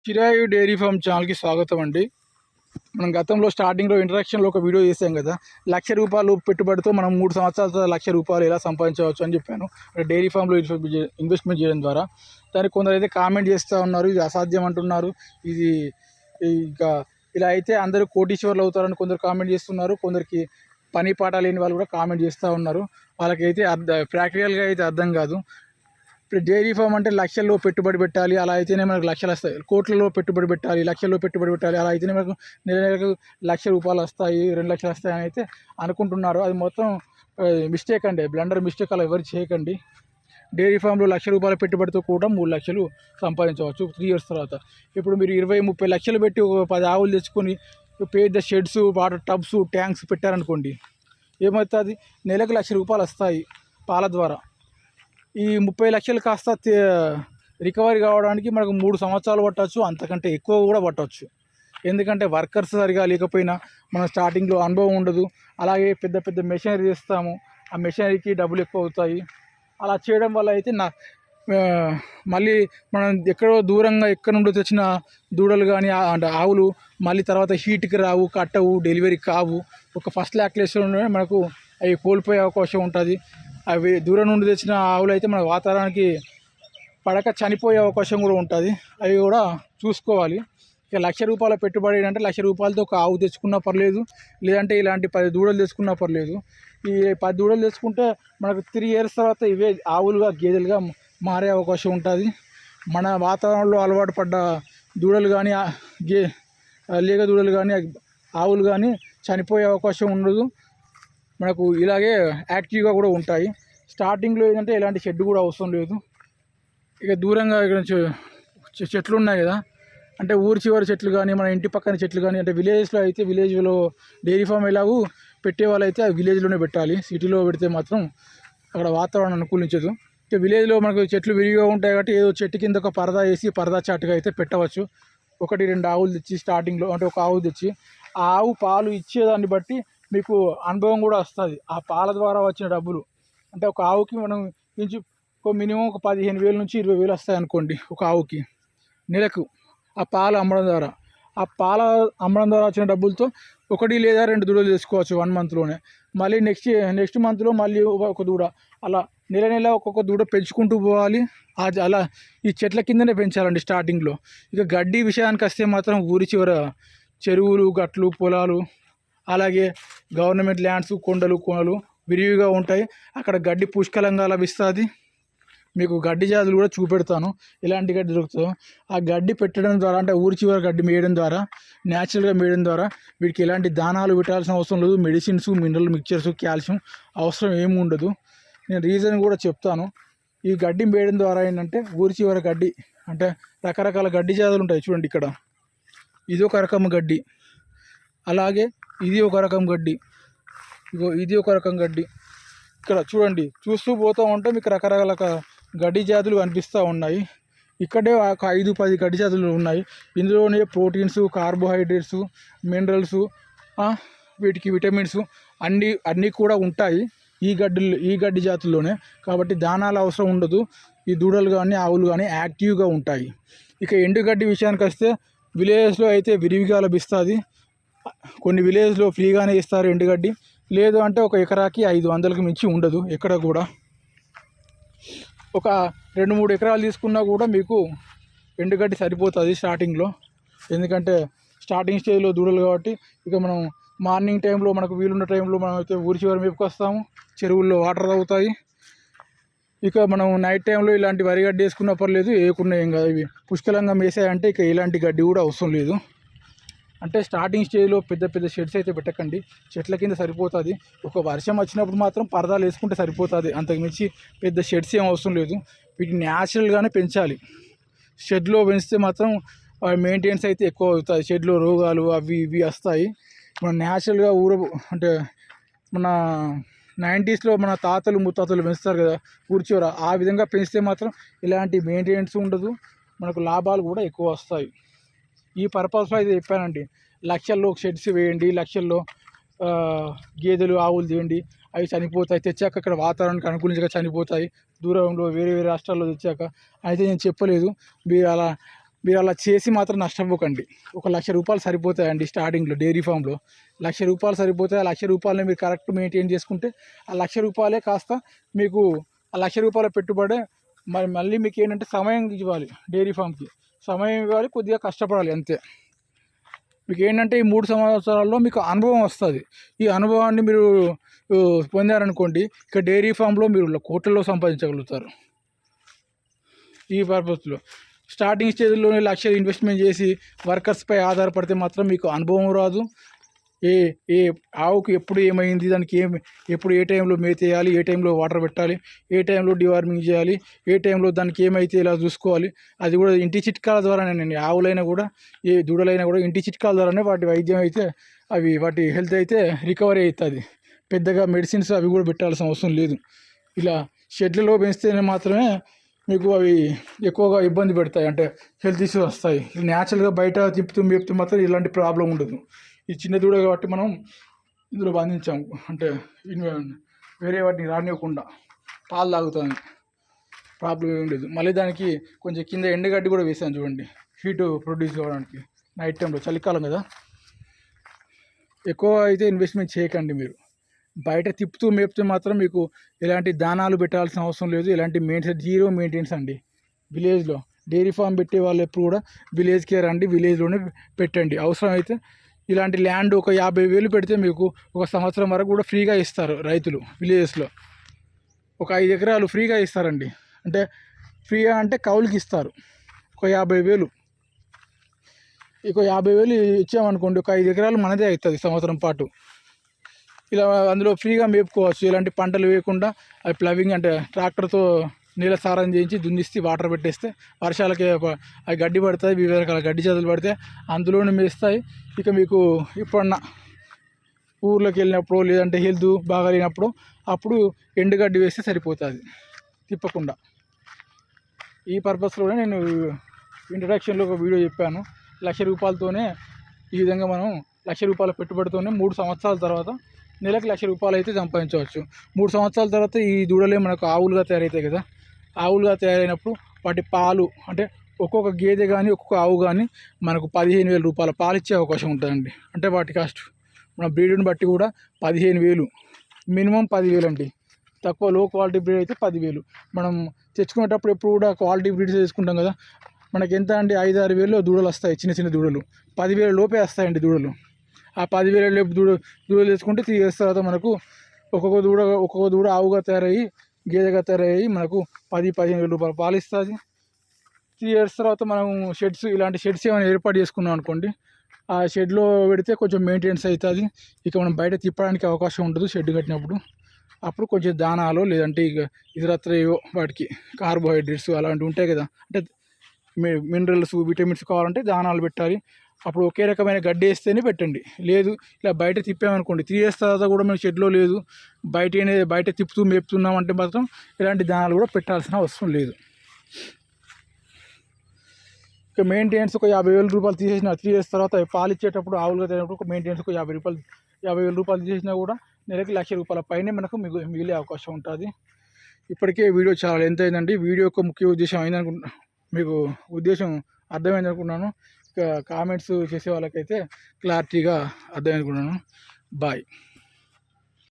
Chirayu dairy farm ఛానల్కి స్వాగతం అండి. మనం గతంలో స్టార్టింగ్లో ఇంట్రడక్షన్లో ఒక వీడియో చేసాం కదా. ₹1,00,000 పెట్టుబడితో మనం 3 సంవత్సరాల ₹1,00,000 ఎలా సంపాదించవచ్చు అని చెప్పాను. డైరీ ఫామ్లో ఇన్వెస్ట్మెంట్ చేయడం ద్వారా. దానికి కొందరు అయితే కామెంట్ చేస్తూ ఉన్నారు, ఇది అసాధ్యం అంటున్నారు, ఇది ఇంకా ఇలా అయితే అందరూ కోటీశ్వర్లు అవుతారని కొందరు కామెంట్ చేస్తున్నారు. కొందరికి పని పాట లేని వాళ్ళు కూడా కామెంట్ చేస్తూ ఉన్నారు. వాళ్ళకైతే ప్రాక్టికల్గా అయితే అర్థం కాదు. ఇప్పుడు డైరీ ఫామ్ అంటే లక్షల్లో పెట్టుబడి పెట్టాలి, అలా అయితేనే మనకు లక్షలు వస్తాయి. కోట్లలో పెట్టుబడి పెట్టాలి, లక్షల్లో పెట్టుబడి పెట్టాలి, అలా అయితేనే మనకు నెలకు ₹1,00,000 వస్తాయి, 2,00,000 వస్తాయి అని అయితే అనుకుంటున్నారు. అది మొత్తం మిస్టేక్ అండి, బ్లండర్ మిస్టేక్. అలా ఎవరు చేయకండి. డైరీ ఫామ్లో ₹1,00,000 పెట్టుబడితో కూడా 3,00,000 సంపాదించవచ్చు 3 ఇయర్స్ తర్వాత. ఇప్పుడు మీరు 20-30 లక్షలు పెట్టి ఒక 10 ఆవులు తెచ్చుకొని పెద్ద షెడ్స్, వాటర్ టబ్స్, ట్యాంక్స్ పెట్టారనుకోండి, ఏమవుతుంది? నెలకు ₹1,00,000 వస్తాయి పాల ద్వారా. ఈ 30 లక్షలు కాస్త రికవరీ కావడానికి మనకు 3 సంవత్సరాలు పట్టవచ్చు, అంతకంటే ఎక్కువ కూడా పట్టవచ్చు. ఎందుకంటే వర్కర్స్ సరిగా లేకపోయినా, మనం స్టార్టింగ్లో అనుభవం ఉండదు. అలాగే పెద్ద పెద్ద మెషినరీ చేస్తాము, ఆ మెషినరీకి డబ్బులు ఎక్కువ అవుతాయి. అలా చేయడం వల్ల అయితే మళ్ళీ మనం ఎక్కడో దూరంగా ఎక్కడి నుండి తెచ్చిన దూడలు కానీ అంటే ఆవులు మళ్ళీ తర్వాత హీట్కి రావు, కట్టవు, డెలివరీ కావు. ఒక ఫస్ట్ లాక్టేషన్లోనే మనకు అవి కోల్పోయే అవకాశం ఉంటుంది. అవి దూరం నుండి తెచ్చిన ఆవులు అయితే మన వాతావరణానికి పడక చనిపోయే అవకాశం కూడా ఉంటుంది. అవి కూడా చూసుకోవాలి. ఇక ₹1,00,000 పెట్టుబడి అంటే ₹1,00,000తో ఒక ఆవు తెచ్చుకున్నా పర్లేదు, లేదంటే ఇలాంటి 10 దూడలు తెచ్చుకున్నా పర్లేదు. ఈ 10 దూడలు తెచ్చుకుంటే మనకు 3 ఇయర్స్ తర్వాత ఇవే ఆవులుగా, గేదెలుగా మారే అవకాశం ఉంటుంది. మన వాతావరణంలో అలవాటు పడ్డ దూడలు కానీ, లేగ దూడలు కానీ, ఆవులు కానీ చనిపోయే అవకాశం ఉండదు. మనకు ఇలాగే యాక్టివ్గా కూడా ఉంటాయి. స్టార్టింగ్లో ఏంటంటే ఎలాంటి షెడ్ కూడా అవసరం లేదు. ఇక దూరంగా ఇక్కడ చెట్లు ఉన్నాయి కదా, అంటే ఊరి చివరి చెట్లు కానీ, మన ఇంటి పక్కన చెట్లు కానీ, అంటే విలేజ్లో అయితే విలేజ్లో డైరీ ఫామ్ ఎలాగూ పెట్టే వాళ్ళైతే ఆ విలేజ్లోనే పెట్టాలి. సిటీలో పెడితే మాత్రం అక్కడ వాతావరణం అనుకూలించదు. ఇక విలేజ్లో మనకు చెట్లు విరిగా ఉంటాయి కాబట్టి ఏదో చెట్టు కింద ఒక పరదా వేసి పరదా చాటుగా అయితే పెట్టవచ్చు. 1-2 ఆవులు తెచ్చి స్టార్టింగ్లో, అంటే ఒక ఆవు తెచ్చి ఆ ఆవు పాలు ఇచ్చేదాన్ని బట్టి మీకు అనుభవం కూడా వస్తుంది. ఆ పాల ద్వారా వచ్చిన డబ్బులు అంటే ఒక ఆవుకి మనం మినిమం ఒక 15,000 నుంచి 20,000 వస్తాయి అనుకోండి ఒక ఆవుకి నెలకు, ఆ పాలు అమ్మడం ద్వారా. ఆ పాల అమ్మడం ద్వారా వచ్చిన డబ్బులతో 1 లేదా 2 దూడలు తీసుకోవచ్చు 1 మంత్లోనే. మళ్ళీ నెక్స్ట్ మంత్లో మళ్ళీ ఒక దూడ, అలా నెల ఒక్కొక్క దూడ పెంచుకుంటూ పోవాలి. అలా ఈ చెట్ల కిందనే పెంచాలండి స్టార్టింగ్లో. ఇక గడ్డి విషయానికి వస్తే మాత్రం ఊరి చివర చెరువులు, గట్లు, పొలాలు, అలాగే గవర్నమెంట్ ల్యాండ్స్, కొండలు కోనలు విరివిగా ఉంటాయి. అక్కడ గడ్డి పుష్కలంగా లభిస్తుంది. మీకు గడ్డి జాతులు కూడా చూపెడతాను, ఎలాంటి గడ్డి దొరుకుతుందో. ఆ గడ్డి పెట్టడం ద్వారా, అంటే ఊరి చివర గడ్డి మేయడం ద్వారా, న్యాచురల్గా మేయడం ద్వారా వీటికి ఎలాంటి దానాలు పెట్టాల్సిన అవసరం లేదు. మెడిసిన్స్, మినరల్ మిక్చర్స్, కాల్షియం అవసరం ఏమి ఉండదు. నేను రీజన్ కూడా చెప్తాను. ఈ గడ్డి మేయడం ద్వారా ఏంటంటే ఊరి చివర గడ్డి, అంటే రకరకాల గడ్డి జాతులు ఉంటాయి చూడండి. ఇక్కడ ఇది ఒక రకం గడ్డి, అలాగే ఇది ఒక రకం గడ్డి, ఇది ఒక రకం గడ్డి. ఇక్కడ చూడండి, చూస్తూ పోతూ ఉంటే మీకు రకరకాల గడ్డి జాతులు కనిపిస్తూ ఉన్నాయి. ఇక్కడే ఒక 5-10 గడ్డి జాతులు ఉన్నాయి. ఇందులోనే ప్రోటీన్స్, కార్బోహైడ్రేట్స్, మినరల్స్, వీటికి విటమిన్స్ అన్నీ కూడా ఉంటాయి ఈ గడ్డి జాతుల్లోనే. కాబట్టి దానాల అవసరం ఉండదు. ఈ దూడలు కానీ, ఆవులు కానీ యాక్టివ్గా ఉంటాయి. ఇక ఎండుగడ్డి విషయానికి వస్తే విలేజెస్లో అయితే విరివిగా లభిస్తుంది. కొన్ని విలేజ్లో ఫ్రీగానే ఇస్తారు ఎండుగడ్డి. లేదు అంటే ఒక ఎకరాకి 500కి మించి ఉండదు ఎక్కడ కూడా. ఒక 2-3 ఎకరాలు తీసుకున్నా కూడా మీకు ఎండుగడ్డి సరిపోతుంది స్టార్టింగ్లో. ఎందుకంటే స్టార్టింగ్ స్టేజ్లో దూడలు కాబట్టి. ఇక మనం మార్నింగ్ టైంలో మనకు వీలున్న టైంలో మనం అయితే ఊరి చివరి మేపుకు వస్తాము, చెరువుల్లో వాటర్ తాగుతాయి. ఇక మనం నైట్ టైంలో ఇలాంటి వరి గడ్డి వేసుకున్న పర్లేదు, వేయకున్నా ఏం కాదు. ఇవి పుష్కలంగా మేసాయంటే ఇక ఇలాంటి గడ్డి కూడా అవసరం లేదు. అంటే స్టార్టింగ్ స్టేజ్లో పెద్ద పెద్ద షెడ్స్ అయితే పెట్టకండి, చెట్ల కింద సరిపోతుంది. ఒక వర్షం వచ్చినప్పుడు మాత్రం పరదాలు వేసుకుంటే సరిపోతుంది, అంతకుమించి పెద్ద షెడ్స్ ఏం అవసరం లేదు. వీటిని న్యాచురల్గానే పెంచాలి. షెడ్లో పెంచితే మాత్రం మెయింటెనెన్స్ అయితే ఎక్కువ అవుతాయి. షెడ్లో రోగాలు అవి ఇవి వస్తాయి. మనం న్యాచురల్గా అంటే మన 90స్లో మన తాతలు ముత్తాతలు పెంచుతారు కదా ఊరి చివర, ఆ విధంగా పెంచితే మాత్రం ఇలాంటి మెయింటెనెన్స్ ఉండదు, మనకు లాభాలు కూడా ఎక్కువ వస్తాయి. ఈ పర్పస్లో అయితే చెప్పానండి. లక్షల్లో షెడ్స్ వేయండి, లక్షల్లో గేదెలు, ఆవులు తీయండి, అవి చనిపోతాయి. తెచ్చాక అక్కడ వాతావరణానికి అనుకూలించక చనిపోతాయి, దూరంలో వేరే వేరే రాష్ట్రాల్లో తెచ్చాక. అయితే నేను చెప్పలేదు, మీరు అలా మీరు అలా చేసి మాత్రం నష్టపోకండి. ₹1,00,000 సరిపోతాయండి స్టార్టింగ్లో. డైరీ ఫామ్లో ₹1,00,000 సరిపోతాయి. ఆ ₹1,00,000 మీరు కరెక్ట్ మెయింటైన్ చేసుకుంటే ఆ ₹1,00,000 కాస్త మీకు ఆ ₹1,00,000 పెట్టుబడే. మళ్ళీ మీకు ఏంటంటే సమయం ఇవ్వాలి, డైరీ ఫామ్కి సమయం ఇవ్వాలి, కొద్దిగా కష్టపడాలి అంతే. మీకు ఏంటంటే ఈ 3 సంవత్సరాల్లో మీకు అనుభవం వస్తుంది. ఈ అనుభవాన్ని మీరు పొందారనుకోండి, ఇక డైరీ ఫామ్లో మీరు కోట్లలో సంపాదించగలుగుతారు. ఈ పర్పస్లో స్టార్టింగ్ స్టేజ్లోనే లక్షలు ఇన్వెస్ట్మెంట్ చేసి వర్కర్స్పై ఆధారపడితే మాత్రం మీకు అనుభవం రాదు. ఏ ఏ ఆవుకు ఎప్పుడు ఏమైంది, దానికి ఎప్పుడు ఏ టైంలో మేతేయాలి, ఏ టైంలో వాటర్ పెట్టాలి, ఏ టైంలో డివార్మింగ్ చేయాలి, ఏ టైంలో దానికి ఏమైతే ఇలా చూసుకోవాలి, అది కూడా ఇంటి చిట్కాల ద్వారానేనండి. ఆవులైనా కూడా ఏ దూడలైనా కూడా ఇంటి చిట్కాల ద్వారానే వాటి వైద్యం అయితే వాటి హెల్త్ అయితే రికవరీ అవుతుంది. పెద్దగా మెడిసిన్స్ అవి కూడా పెట్టాల్సిన అవసరం లేదు. ఇలా షెడ్లలో పెంచితేనే మాత్రమే మీకు అవి ఎక్కువగా ఇబ్బంది పెడతాయి, అంటే హెల్త్ ఇష్యూస్ వస్తాయి. న్యాచురల్గా బయట మేపుతూ మాత్రం ఇలాంటి ప్రాబ్లం ఉండదు. ఈ చిన్న దూడ కాబట్టి మనం ఇందులో బంధించాము, అంటే వేరే వాటిని రానివ్వకుండా పాలు తాగుతుంది, ప్రాబ్లం ఏం లేదు. మళ్ళీ దానికి కొంచెం కింద ఎండగడ్డి కూడా వేసాను చూడండి, హీటు ప్రొడ్యూస్ కావడానికి. నైట్ టైంలో చలికాలం కదా. ఎక్కువ అయితే ఇన్వెస్ట్మెంట్ చేయకండి మీరు. బయట తిప్పుతూ మేపితే మాత్రం మీకు ఎలాంటి దానాలు పెట్టాల్సిన అవసరం లేదు, ఎలాంటి మెయింటెనెన్స్, జీరో మెయింటెనెన్స్ అండి. విలేజ్లో డైరీ ఫామ్ పెట్టే వాళ్ళు ఎప్పుడు కూడా విలేజ్కే రండి, విలేజ్లోనే పెట్టండి. అవసరం అయితే ఇలాంటి ల్యాండ్ ఒక 50,000 పెడితే మీకు ఒక సంవత్సరం వరకు కూడా ఫ్రీగా ఇస్తారు రైతులు. విలేజెస్లో ఒక 5 ఎకరాలు ఫ్రీగా ఇస్తారండి. అంటే ఫ్రీగా అంటే కౌలుకి ఇస్తారు. ఒక 50,000 ఇక 50,000 ఇచ్చామనుకోండి, ఒక 5 ఎకరాలు మనదే అవుతుంది సంవత్సరం పాటు. ఇలా అందులో ఫ్రీగా మేపుకోవచ్చు. ఇలాంటి పంటలు వేయకుండా అవి ప్లవింగ్ అంటే ట్రాక్టర్తో నీళ్ళ సారం చేయించి దున్నిస్తే వాటర్ పెట్టేస్తే వర్షాలకి అవి గడ్డి పడుతుంది, వివిధ రకాల గడ్డి చేతులు పడితే అందులోనే మేస్తాయి. ఇక మీకు ఇప్పుడన్నా ఊర్లోకి వెళ్ళినప్పుడు లేదంటే హెల్త్ బాగాలేనప్పుడు అప్పుడు ఎండుగడ్డి వేస్తే సరిపోతుంది తిప్పకుండా. ఈ పర్పస్లోనే నేను ఇంట్రడక్షన్లో ఒక వీడియో చెప్పాను. ₹1,00,000తోనే ఈ విధంగా మనం ₹1,00,000 పెట్టుబడితోనే 3 సంవత్సరాల తర్వాత నెలకు ₹1,00,000 అయితే సంపాదించవచ్చు. 3 సంవత్సరాల తర్వాత ఈ దూడలే మనకు ఆవులుగా తయారవుతాయి కదా. ఆవులుగా తయారైనప్పుడు వాటి పాలు అంటే ఒక్కొక్క గేదె కానీ ఒక్కొక్క ఆవు కానీ మనకు ₹15,000 పాలు ఇచ్చే అవకాశం ఉంటుందండి. అంటే వాటి కాస్ట్ మన బ్రీడ్ని బట్టి కూడా 15,000, మినిమం 10,000 అండి. తక్కువ లో క్వాలిటీ బ్రీడ్ అయితే 10,000. మనం తెచ్చుకునేటప్పుడు ఎప్పుడు కూడా క్వాలిటీ బ్రీడ్స్ తీసుకుంటాం కదా. మనకి ఎంత అండి 5-6 వేలలో దూడలు వస్తాయి, చిన్న చిన్న దూడలు 10,000 లోపే వస్తాయండి దూడలు. ఆ 10,000 లోపు దూడలు తీసుకుంటే 3 years తర్వాత మనకు ఒక్కొక్క దూడ ఆవుగా తయారయ్యి గేదెగా తయారయ్యి మనకు ₹10,000-15,000 పాలు ఇస్తుంది. 3 years తర్వాత మనం ఇలాంటి షెడ్స్ ఏమైనా ఏర్పాటు చేసుకున్నాం అనుకోండి, ఆ షెడ్లో పెడితే కొంచెం మెయింటెనెన్స్ అవుతుంది. ఇక మనం బయట తిప్పడానికి అవకాశం ఉండదు షెడ్ కట్టినప్పుడు. అప్పుడు కొంచెం దానాలు లేదంటే ఇక ఇతరత్ర వాటికి కార్బోహైడ్రేట్స్ అలాంటివి ఉంటాయి కదా, అంటే మినరల్స్ విటమిన్స్ కావాలంటే దానాలు పెట్టాలి. అప్పుడు ఒకే రకమైన గడ్డి వేస్తేనే పెట్టండి. లేదు ఇలా బయట తిప్పామనుకోండి, 3 years తర్వాత కూడా మేము షెడ్లో లేదు బయట తిప్పుతూ మేపుతున్నామంటే మాత్రం ఇలాంటి దానాలు కూడా పెట్టాల్సిన అవసరం లేదు. ఇక మెయింటెనెన్స్ ఒక ₹50,000 తీసేసిన 3 years తర్వాత పాలు ఇచ్చేటప్పుడు ఆవులుగా తినేటప్పుడు ఒక మెయింటెనెన్స్ ఒక ₹50,000 తీసేసినా కూడా నెలకి ₹1,00,000 పైనే మనకు మిగిలే అవకాశం ఉంటుంది. ఇప్పటికే వీడియో చాలా లెంత్ అయిందండి. వీడియో యొక్క ముఖ్య ఉద్దేశం మీకు ఉద్దేశం అర్థమైంది అనుకున్నాను. ఇక కామెంట్స్ చేసే వాళ్ళకైతే క్లారిటీగా అర్థమైంది అనుకున్నాను. బాయ్.